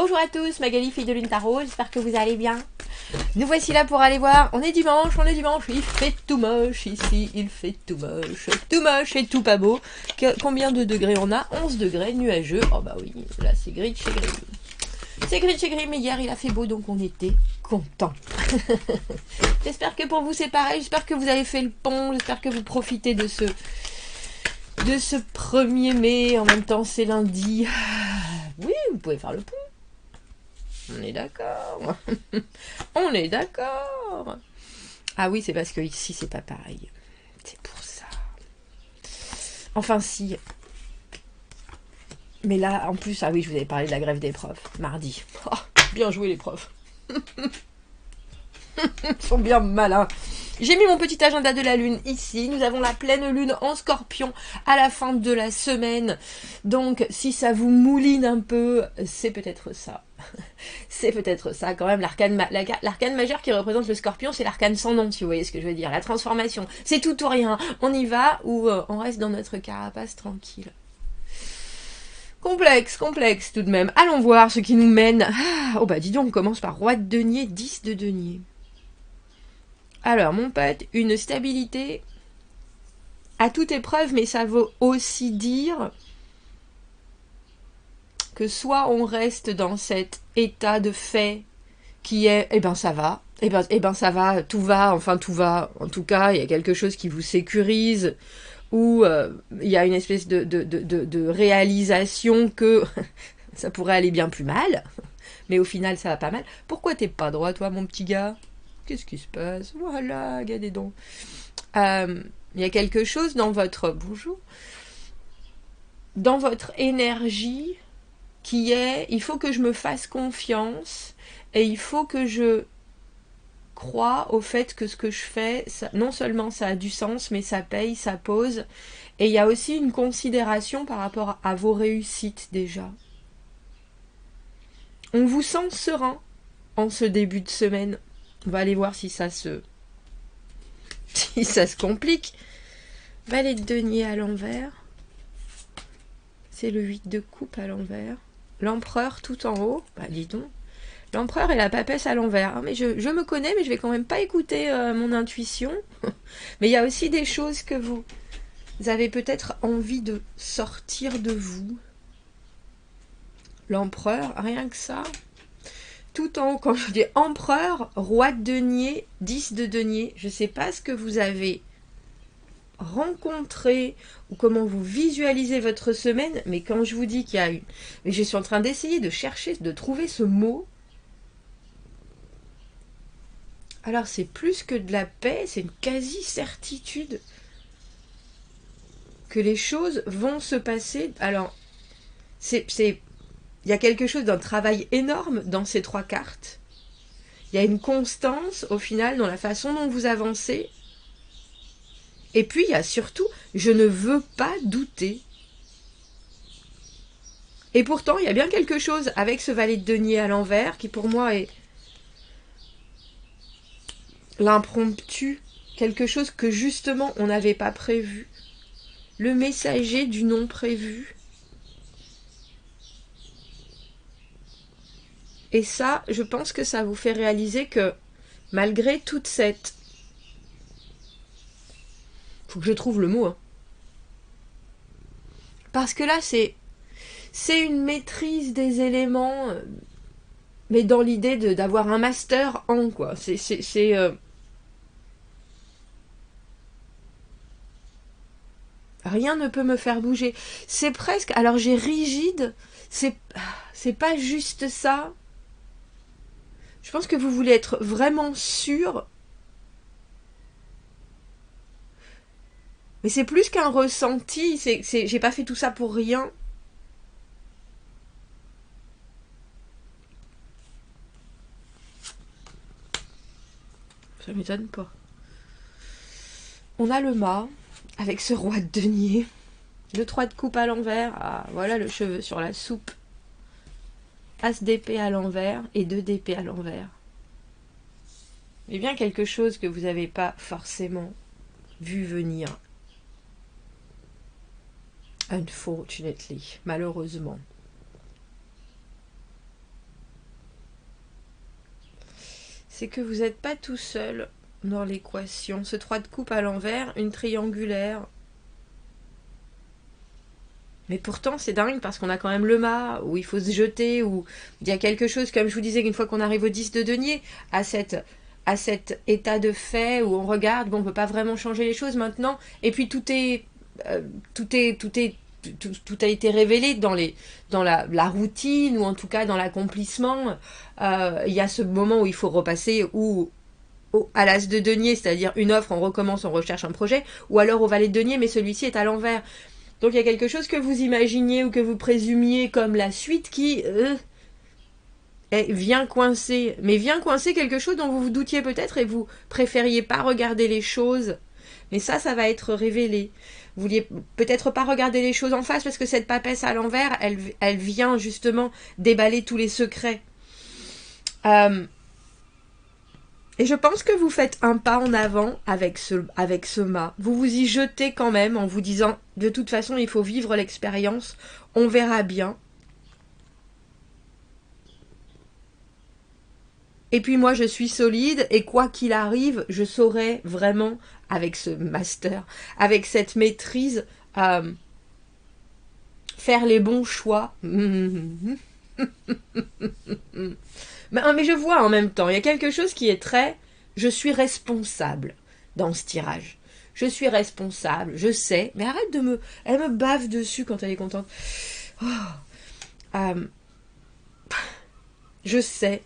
Bonjour à tous, Magali, fille de Lune Tarot, j'espère que vous allez bien. Nous voici là pour aller voir, on est dimanche, il fait tout moche ici, il fait tout moche et tout pas beau. Combien de degrés on a? 11 degrés, nuageux, oh bah oui, là c'est gris chez gris. C'est gris chez gris, mais hier il a fait beau donc on était contents. J'espère que pour vous c'est pareil, j'espère que vous avez fait le pont, j'espère que vous profitez de ce 1er mai, en même temps c'est lundi. Oui, vous pouvez faire le pont. On est d'accord. On est d'accord. Ah oui, c'est parce que ici, c'est pas pareil. C'est pour ça. Enfin, si. Mais là, en plus, ah oui, je vous avais parlé de la grève des profs, mardi. Oh, bien joué, les profs. Ils sont bien malins. J'ai mis mon petit agenda de la lune ici. Nous avons la pleine lune en scorpion à la fin de la semaine. Donc, si ça vous mouline un peu, c'est peut-être ça. C'est peut-être ça quand même. L'arcane majeur qui représente le scorpion, c'est l'arcane sans nom, si vous voyez ce que je veux dire. La transformation, c'est tout ou rien. On y va ou on reste dans notre carapace tranquille. Complexe tout de même. Allons voir ce qui nous mène. Ah, oh bah dis donc, on commence par roi de denier, 10 de denier. Alors, mon pote, une stabilité à toute épreuve, mais ça veut aussi dire que soit on reste dans cet état de fait qui est, eh ben ça va, eh ben ça va, tout va, enfin tout va, en tout cas, il y a quelque chose qui vous sécurise, ou il y a une espèce de réalisation que ça pourrait aller bien plus mal, mais au final ça va pas mal. Pourquoi t'es pas droit, toi, mon petit gars? Qu'est-ce qui se passe? Voilà, regardez donc. Il y a quelque chose dans votre... Bonjour. Dans votre énergie qui est... Il faut que je me fasse confiance et il faut que je croie au fait que ce que je fais, ça, non seulement ça a du sens, mais ça paye, ça pose. Et il y a aussi une considération par rapport à vos réussites déjà. On vous sent serein en ce début de semaine. On va aller voir si ça se complique. Valet de denier à l'envers. C'est le 8 de coupe à l'envers. L'empereur tout en haut. Bah dis donc. L'empereur et la papesse à l'envers. Mais je me connais, mais je vais quand même pas écouter mon intuition. Mais il y a aussi des choses que vous avez peut-être envie de sortir de vous. L'empereur, rien que ça. Tout en haut, quand je dis empereur, roi de denier, 10 de denier, je sais pas ce que vous avez rencontré ou comment vous visualisez votre semaine, mais quand je vous dis qu'il y a une... Mais je suis en train d'essayer de chercher, de trouver ce mot. Alors c'est plus que de la paix, c'est une quasi-certitude que les choses vont se passer. Alors, il y a quelque chose d'un travail énorme dans ces 3 cartes. Il y a une constance, au final, dans la façon dont vous avancez. Et puis, il y a surtout, je ne veux pas douter. Et pourtant, il y a bien quelque chose avec ce valet de denier à l'envers qui, pour moi, est l'impromptu. Quelque chose que, justement, on n'avait pas prévu. Le messager du non prévu. Et ça, je pense que ça vous fait réaliser que, malgré toute cette... Faut que je trouve le mot, hein. Parce que là, c'est une maîtrise des éléments, mais dans l'idée d'avoir un master en, quoi. Rien ne peut me faire bouger. C'est presque... Alors, j'ai rigide, c'est pas juste ça. Je pense que vous voulez être vraiment sûr. Mais c'est plus qu'un ressenti. J'ai pas fait tout ça pour rien. Ça m'étonne pas. On a le mât avec ce roi de denier. Le 3 de coupe à l'envers. Ah, voilà le cheveu sur la soupe. As d'épée à l'envers et 2 d'épée à l'envers. Mais bien quelque chose que vous n'avez pas forcément vu venir. Unfortunately, malheureusement. c'est que vous n'êtes pas tout seul dans l'équation. Ce 3 de coupe à l'envers, une triangulaire. Mais pourtant, c'est dingue parce qu'on a quand même le mât, où il faut se jeter, où il y a quelque chose, comme je vous disais, qu'une fois qu'on arrive au 10 de denier, à cet état de fait où on regarde, bon, on ne peut pas vraiment changer les choses maintenant, et puis tout a été révélé dans la routine, ou en tout cas dans l'accomplissement. Il y a ce moment où il faut repasser, à l'as de denier, c'est-à-dire une offre, on recommence, on recherche un projet, ou alors au valet de denier, mais celui-ci est à l'envers. Donc il y a quelque chose que vous imaginiez ou que vous présumiez comme la suite qui vient coincer. Mais vient coincer quelque chose dont vous vous doutiez peut-être et vous préfériez pas regarder les choses. Mais ça va être révélé. Vous vouliez peut-être pas regarder les choses en face parce que cette papesse à l'envers, elle vient justement déballer tous les secrets. Et je pense que vous faites un pas en avant avec ce mât. Vous vous y jetez quand même en vous disant, de toute façon, il faut vivre l'expérience, on verra bien. Et puis moi, je suis solide, et quoi qu'il arrive, je saurai vraiment, avec ce master, avec cette maîtrise, faire les bons choix. Mais je vois en même temps, il y a quelque chose qui est très... Je suis responsable dans ce tirage. Je suis responsable, je sais, mais arrête de me... Elle me bave dessus quand elle est contente. Je sais.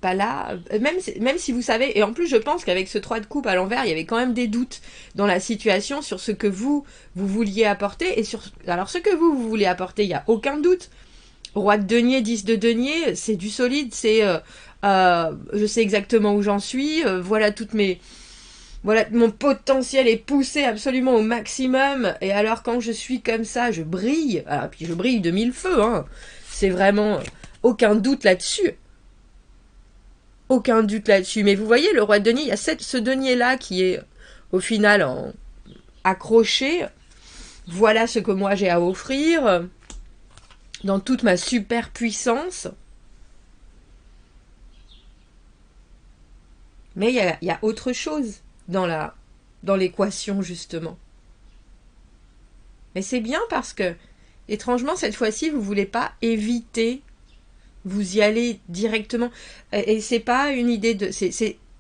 Pas là, même si vous savez, et en plus je pense qu'avec ce 3 de coupe à l'envers, il y avait quand même des doutes dans la situation sur ce que vous vouliez apporter, et sur... Alors ce que vous voulez apporter, il n'y a aucun doute. Roi de denier, 10 de denier, c'est du solide, c'est... je sais exactement où j'en suis, voilà toutes mes... Voilà, mon potentiel est poussé absolument au maximum, et alors quand je suis comme ça, je brille, alors, puis je brille de mille feux, hein. C'est vraiment aucun doute là-dessus. Aucun doute là-dessus, mais vous voyez, le roi de denier, il y a ce denier-là qui est au final accroché, voilà ce que moi j'ai à offrir, dans toute ma super puissance. Mais il y a autre chose dans l'équation, justement. Mais c'est bien parce que, étrangement, cette fois-ci, vous ne voulez pas éviter, vous y allez directement. Et c'est pas une idée de...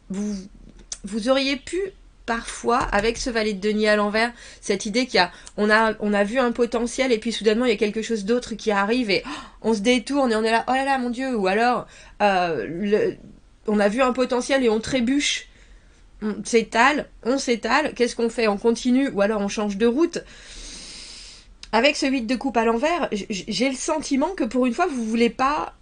vous auriez pu, parfois, avec ce valet de denier à l'envers, cette idée on a vu un potentiel et puis soudainement, il y a quelque chose d'autre qui arrive et on se détourne et on est là, oh là là, mon Dieu, ou alors... on a vu un potentiel et on trébuche, on s'étale, qu'est-ce qu'on fait? On continue ou alors on change de route. Avec ce 8 de coupe à l'envers, j'ai le sentiment que pour une fois, vous ne voulez pas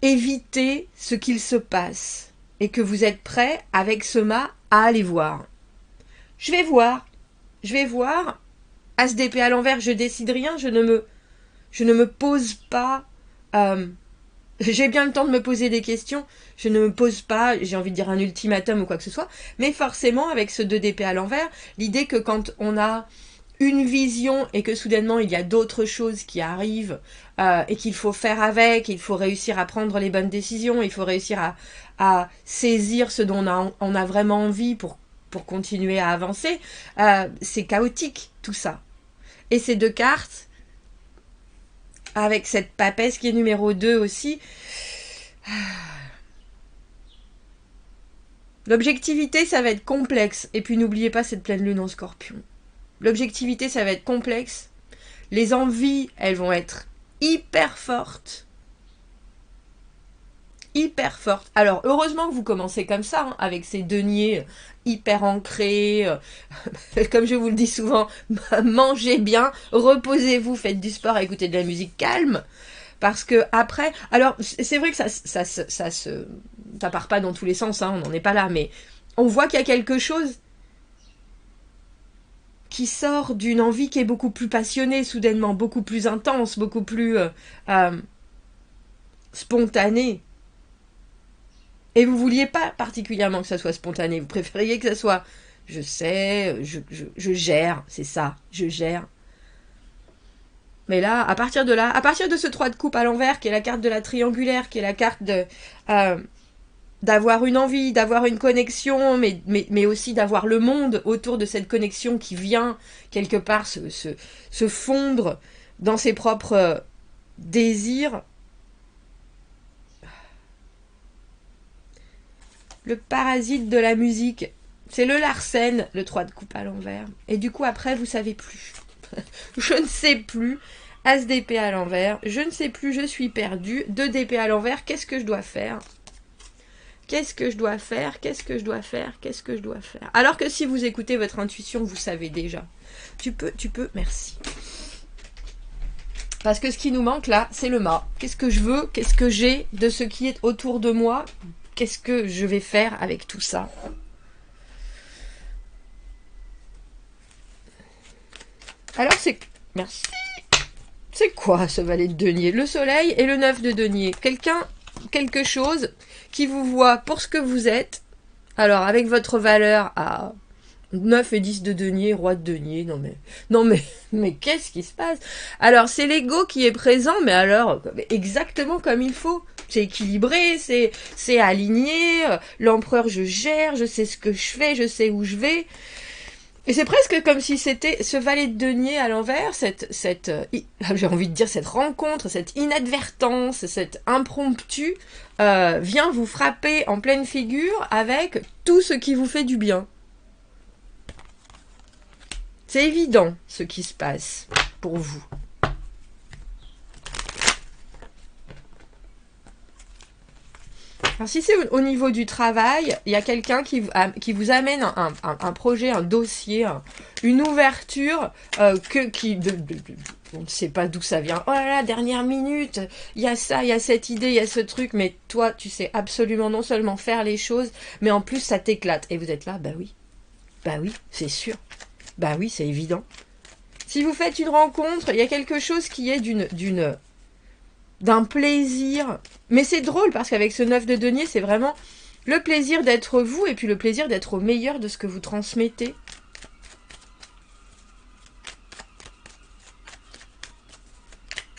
éviter ce qu'il se passe et que vous êtes prêt avec ce mât à aller voir. Je vais voir, As d'épée à l'envers, je décide rien, je ne me pose pas... j'ai bien le temps de me poser des questions, je ne me pose pas, j'ai envie de dire un ultimatum ou quoi que ce soit, mais forcément avec ce 2 d'épée à l'envers, l'idée que quand on a une vision et que soudainement il y a d'autres choses qui arrivent et qu'il faut faire avec, il faut réussir à prendre les bonnes décisions, il faut réussir à saisir ce dont on a vraiment envie pour continuer à avancer, c'est chaotique tout ça. Et ces deux cartes, avec cette papesse qui est numéro 2 aussi. L'objectivité, ça va être complexe. Et puis n'oubliez pas cette pleine lune en Scorpion. L'objectivité, ça va être complexe. Les envies, elles vont être hyper fortes. Hyper fortes. Alors, heureusement que vous commencez comme ça, hein, avec ces deniers hyper ancrés. Comme je vous le dis souvent, mangez bien, reposez-vous, faites du sport, écoutez de la musique calme. Parce que après, alors c'est vrai que ça part pas dans tous les sens, hein, on n'en est pas là, mais on voit qu'il y a quelque chose qui sort d'une envie qui est beaucoup plus passionnée soudainement, beaucoup plus intense, beaucoup plus spontanée. Et vous vouliez pas particulièrement que ça soit spontané, vous préfériez que ça soit je sais, je gère, c'est ça, je gère. Mais là, à partir de ce 3 de coupe à l'envers, qui est la carte de la triangulaire, qui est la carte d'avoir une envie, d'avoir une connexion, mais aussi d'avoir le monde autour de cette connexion qui vient quelque part se fondre dans ses propres désirs. Le parasite de la musique, c'est le Larsen, le 3 de coupe à l'envers. Et du coup, après, vous savez plus. Je ne sais plus. As d'épée à l'envers. Je ne sais plus, je suis perdue. 2 d'épée à l'envers. Qu'est-ce que je dois faire? Qu'est-ce que je dois faire? Qu'est-ce que je dois faire? Qu'est-ce que je dois faire? Alors que si vous écoutez votre intuition, vous savez déjà. Tu peux, merci. Parce que ce qui nous manque là, c'est le mât. Qu'est-ce que je veux? Qu'est-ce que j'ai de ce qui est autour de moi? Qu'est-ce que je vais faire avec tout ça? Alors c'est... Merci. C'est quoi ce valet de denier? Le soleil et le 9 de denier. Quelque chose qui vous voit pour ce que vous êtes. Alors avec votre valeur à 9 et 10 de denier, roi de denier. Mais qu'est-ce qui se passe? Alors c'est l'ego qui est présent, mais alors exactement comme il faut. C'est équilibré, c'est aligné. L'empereur, je gère, je sais ce que je fais, je sais où je vais. Et c'est presque comme si c'était ce valet de denier à l'envers, j'ai envie de dire cette rencontre, cette inadvertance, cette impromptu, vient vous frapper en pleine figure avec tout ce qui vous fait du bien. C'est évident ce qui se passe pour vous. Alors si c'est au niveau du travail, il y a quelqu'un qui vous amène un projet, un dossier, une ouverture on ne sait pas d'où ça vient. Oh là là, dernière minute, il y a ça, il y a cette idée, il y a ce truc, mais toi, tu sais absolument non seulement faire les choses, mais en plus ça t'éclate. Et vous êtes là, bah oui, c'est sûr, bah oui, c'est évident. Si vous faites une rencontre, il y a quelque chose qui est d'un plaisir. Mais c'est drôle parce qu'avec ce 9 de denier, c'est vraiment le plaisir d'être vous et puis le plaisir d'être au meilleur de ce que vous transmettez.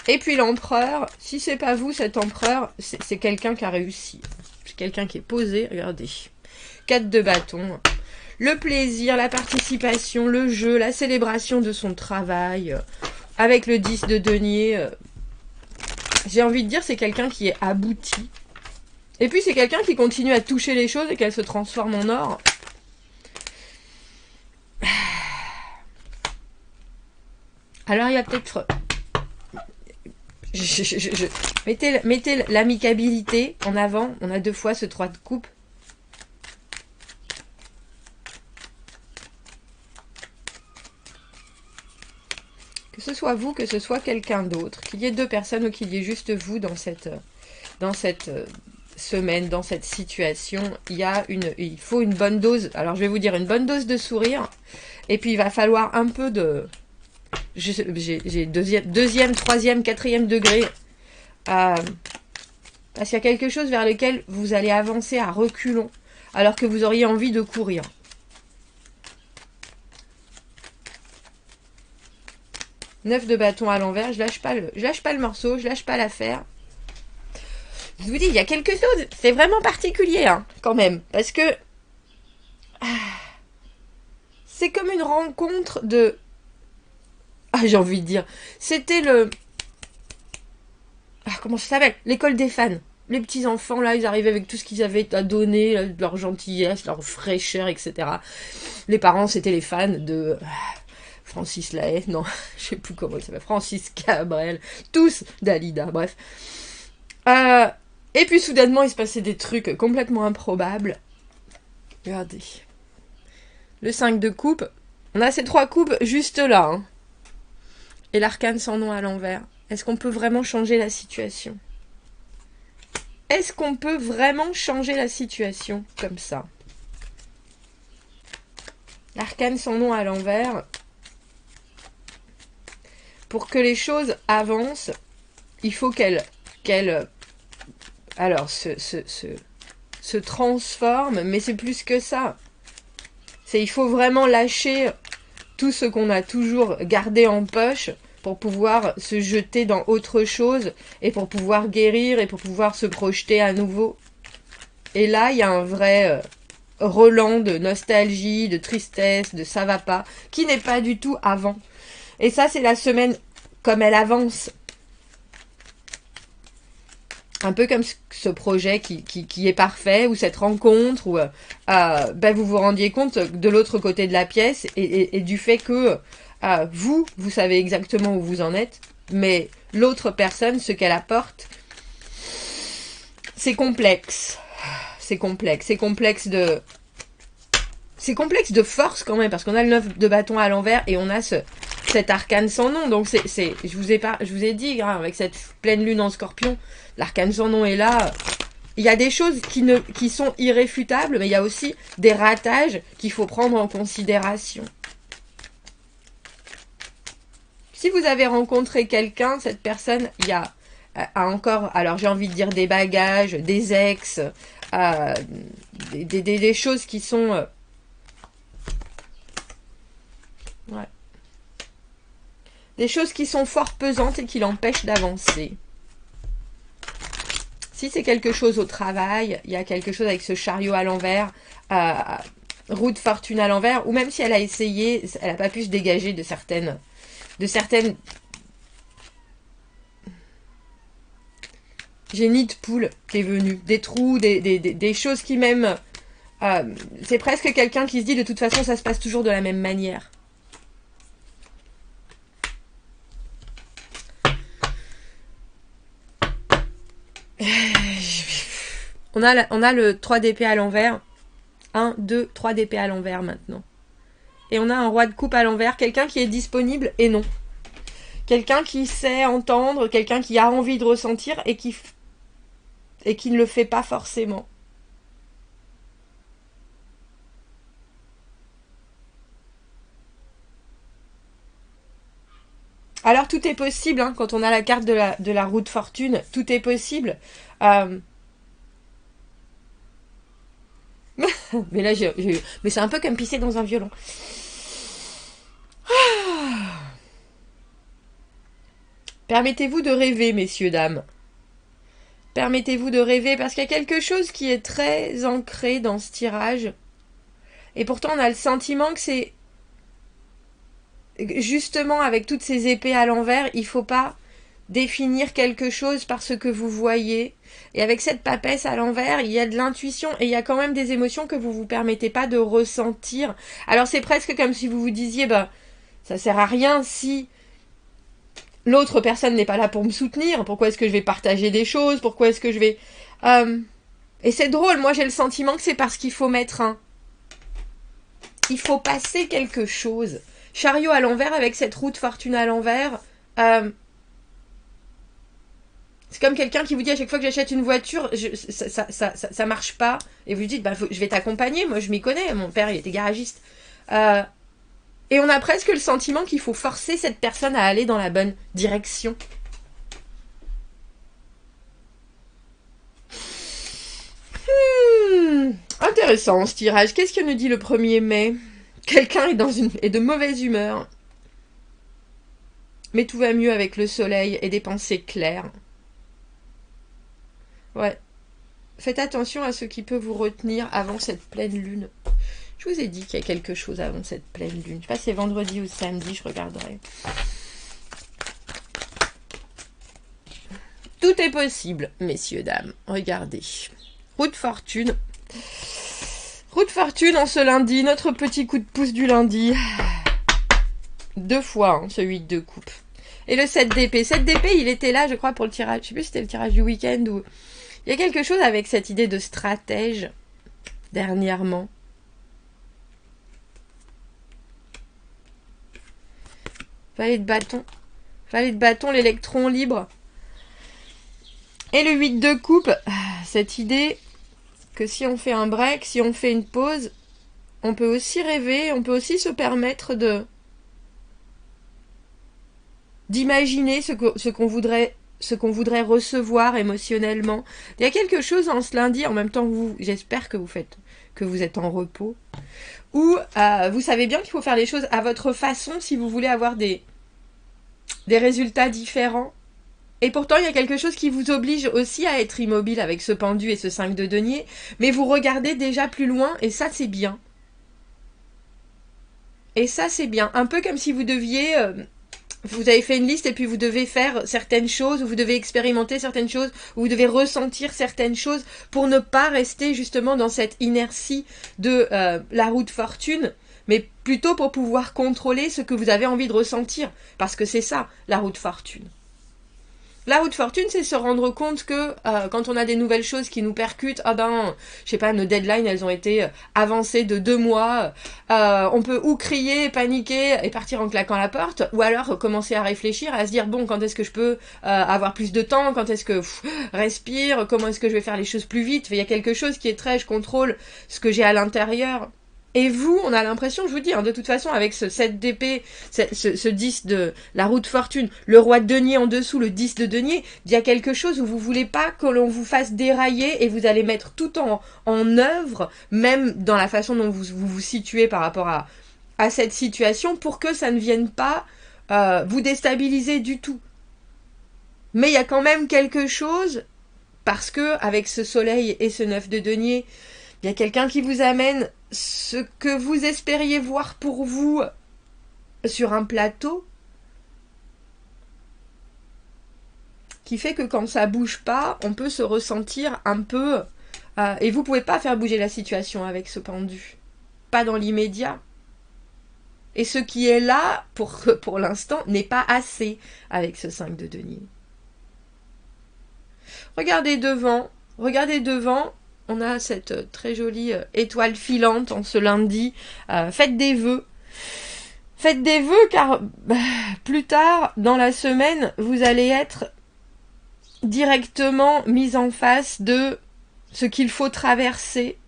Et puis l'empereur, si c'est pas vous, cet empereur, c'est quelqu'un qui a réussi. C'est quelqu'un qui est posé, regardez. 4 de bâton. Le plaisir, la participation, le jeu, la célébration de son travail. Avec le 10 de denier... j'ai envie de dire, c'est quelqu'un qui est abouti. Et puis, c'est quelqu'un qui continue à toucher les choses et qu'elles se transforment en or. Alors, il y a peut-être... Mettez l'amicabilité en avant. On a 2 fois ce 3 de coupe. Que ce soit vous, que ce soit quelqu'un d'autre, qu'il y ait 2 personnes ou qu'il y ait juste vous dans cette semaine, dans cette situation, il faut une bonne dose. Alors je vais vous dire une bonne dose de sourire, et puis il va falloir un peu de... J'ai deuxième, troisième, quatrième degré, parce qu'il y a quelque chose vers lequel vous allez avancer à reculons, alors que vous auriez envie de courir. Neuf de bâton à l'envers, je lâche pas le morceau, je lâche pas l'affaire. Je vous dis, il y a quelque chose, c'est vraiment particulier, hein, quand même, parce que c'est comme une rencontre de... j'ai envie de dire, c'était comment ça s'appelle? L'école des fans. Les petits enfants, là, ils arrivaient avec tout ce qu'ils avaient à donner, là, leur gentillesse, leur fraîcheur, etc. Les parents, c'était les fans de... Francis Lahaye, non, je sais plus comment il s'appelle, Francis Cabrel, tous Dalida, bref. Et puis soudainement, il se passait des trucs complètement improbables. Regardez. Le 5 de coupe. On a ces 3 coupes juste là. Hein. Et l'arcane sans nom à l'envers. Est-ce qu'on peut vraiment changer la situation? Est-ce qu'on peut vraiment changer la situation comme ça? L'arcane sans nom à l'envers... Pour que les choses avancent, il faut qu'elles se transforment, mais c'est plus que ça. Il faut vraiment lâcher tout ce qu'on a toujours gardé en poche pour pouvoir se jeter dans autre chose et pour pouvoir guérir et pour pouvoir se projeter à nouveau. Et là, il y a un vrai relent de nostalgie, de tristesse, de ça va pas, qui n'est pas du tout avant. Et ça, c'est la semaine comme elle avance. Un peu comme ce projet qui est parfait, ou cette rencontre, où vous vous rendiez compte de l'autre côté de la pièce et du fait que vous savez exactement où vous en êtes, mais l'autre personne, ce qu'elle apporte, c'est complexe. C'est complexe. C'est complexe de force quand même, parce qu'on a le 9 de bâton à l'envers et on a cet arcane sans nom. Donc je vous ai dit, hein, avec cette pleine lune en Scorpion, l'arcane sans nom est là. Il y a des choses qui sont irréfutables, mais il y a aussi des ratages qu'il faut prendre en considération. Si vous avez rencontré quelqu'un, cette personne, il y a encore, alors j'ai envie de dire des bagages, des ex, des choses qui sont... ouais. Des choses qui sont fort pesantes et qui l'empêchent d'avancer. Si c'est quelque chose au travail, il y a quelque chose avec ce chariot à l'envers, roue de fortune à l'envers, ou même si elle a essayé, elle n'a pas pu se dégager de certaines génie de poule qui est venu, des trous, des choses qui même... c'est presque quelqu'un qui se dit de toute façon ça se passe toujours de la même manière. On a le 3 d'épée à l'envers. 1, 2, 3 d'épée à l'envers maintenant. Et on a un roi de coupe à l'envers. Quelqu'un qui est disponible et non. Quelqu'un qui sait entendre, quelqu'un qui a envie de ressentir et qui ne le fait pas forcément. Alors tout est possible, hein, quand on a la carte de la roue de fortune, tout est possible. Mais là, mais c'est un peu comme pisser dans un violon. Permettez-vous de rêver, messieurs, dames. Permettez-vous de rêver, parce qu'il y a quelque chose qui est très ancré dans ce tirage. Et pourtant, on a le sentiment que c'est... Justement, avec toutes ces épées à l'envers, il ne faut pas définir quelque chose par ce que vous voyez. Et avec cette papesse à l'envers, il y a de l'intuition et il y a quand même des émotions que vous ne vous permettez pas de ressentir. Alors c'est presque comme si vous vous disiez, ça sert à rien si l'autre personne n'est pas là pour me soutenir. Pourquoi est-ce que je vais partager des choses? Pourquoi est-ce que je vais... Et c'est drôle, moi j'ai le sentiment que c'est parce qu'il faut mettre un... Il faut passer quelque chose. Chariot à l'envers avec cette roue de fortune à l'envers... C'est comme quelqu'un qui vous dit à chaque fois que j'achète une voiture, ça marche pas. Et vous lui dites, je vais t'accompagner, moi je m'y connais, mon père il était garagiste. Et on a presque le sentiment qu'il faut forcer cette personne à aller dans la bonne direction. Intéressant ce tirage. Qu'est-ce que nous dit le 1er mai? Quelqu'un est de mauvaise humeur. Mais tout va mieux avec le soleil et des pensées claires. Ouais. Faites attention à ce qui peut vous retenir avant cette pleine lune. Je vous ai dit qu'il y a quelque chose avant cette pleine lune. Je sais pas si c'est vendredi ou samedi, je regarderai. Tout est possible, messieurs, dames. Regardez. Roue de fortune. Roue de fortune en ce lundi. Notre petit coup de pouce du lundi. 2 fois, ce 8 de coupe. Et le 7 d'épée. 7 d'épée, il était là, je crois, pour le tirage. Je sais plus si c'était le tirage du week-end ou... Il y a quelque chose avec cette idée de stratège, dernièrement. Valet de bâton. Valet de bâton, l'électron libre. Et le 8 de coupe. Cette idée que si on fait un break, si on fait une pause, on peut aussi rêver, on peut aussi se permettre d'imaginer ce qu'on voudrait recevoir émotionnellement. Il y a quelque chose en ce lundi, en même temps que j'espère que vous êtes en repos, où vous savez bien qu'il faut faire les choses à votre façon si vous voulez avoir des résultats différents. Et pourtant, il y a quelque chose qui vous oblige aussi à être immobile avec ce pendu et ce 5 de denier, mais vous regardez déjà plus loin, et ça, c'est bien. Et ça, c'est bien. Un peu comme si vous deviez... vous avez fait une liste et puis vous devez faire certaines choses, ou vous devez expérimenter certaines choses, ou vous devez ressentir certaines choses pour ne pas rester justement dans cette inertie de la roue de fortune, mais plutôt pour pouvoir contrôler ce que vous avez envie de ressentir. Parce que c'est ça, la roue de fortune. La roue de fortune, c'est se rendre compte que quand on a des nouvelles choses qui nous percutent, ah ben, je sais pas, nos deadlines, elles ont été avancées de 2 mois, on peut ou crier, paniquer et partir en claquant la porte, ou alors commencer à réfléchir, à se dire, bon, quand est-ce que je peux avoir plus de temps, quand est-ce que, respire, comment est-ce que je vais faire les choses plus vite, il y a quelque chose qui est très, je contrôle ce que j'ai à l'intérieur. Et vous, on a l'impression, je vous dis, hein, de toute façon, avec ce 7 d'épée, ce 10 de la roue de fortune, le roi de denier en dessous, le 10 de denier, il y a quelque chose où vous voulez pas que l'on vous fasse dérailler et vous allez mettre tout en œuvre, même dans la façon dont vous situez par rapport à cette situation, pour que ça ne vienne pas vous déstabiliser du tout. Mais il y a quand même quelque chose, parce que avec ce soleil et ce 9 de denier, il y a quelqu'un qui vous amène ce que vous espériez voir pour vous sur un plateau, qui fait que quand ça bouge pas, on peut se ressentir un peu... et vous pouvez pas faire bouger la situation avec ce pendu. Pas dans l'immédiat. Et ce qui est là, pour l'instant, n'est pas assez avec ce 5 de denier. Regardez devant. On a cette très jolie étoile filante en ce lundi. Faites des vœux. Faites des vœux car plus tard dans la semaine, vous allez être directement mis en face de ce qu'il faut traverser.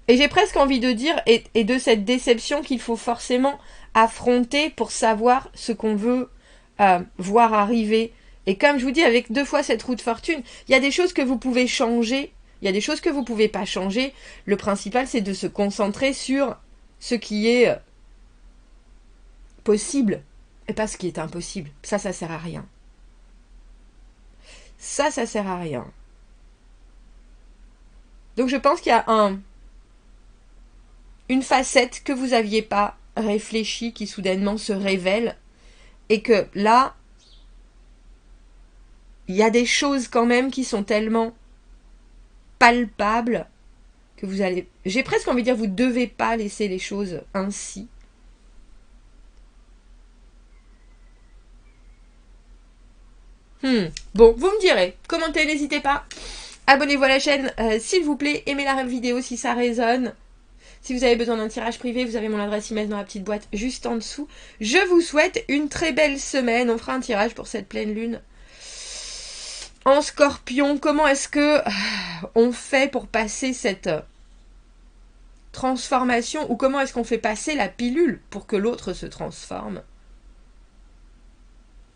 Et j'ai presque envie de dire, et de cette déception qu'il faut forcément affronter pour savoir ce qu'on veut voir arriver. Et comme je vous dis, avec 2 fois cette roue de fortune, il y a des choses que vous pouvez changer, il y a des choses que vous ne pouvez pas changer. Le principal, c'est de se concentrer sur ce qui est possible et pas ce qui est impossible. Ça sert à rien. Ça sert à rien. Donc je pense qu'il y a une facette que vous n'aviez pas réfléchie qui soudainement se révèle et que là, il y a des choses quand même qui sont tellement palpables que vous allez... J'ai presque envie de dire, vous ne devez pas laisser les choses ainsi. Bon, vous me direz. Commentez, n'hésitez pas. Abonnez-vous à la chaîne, s'il vous plaît. Aimez la vidéo si ça résonne. Si vous avez besoin d'un tirage privé, vous avez mon adresse email dans la petite boîte juste en dessous. Je vous souhaite une très belle semaine. On fera un tirage pour cette pleine lune. En Scorpion, comment est-ce que on fait pour passer cette transformation, ou comment est-ce qu'on fait passer la pilule pour que l'autre se transforme?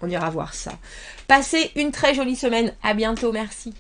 On ira voir ça. Passez une très jolie semaine. À bientôt, merci.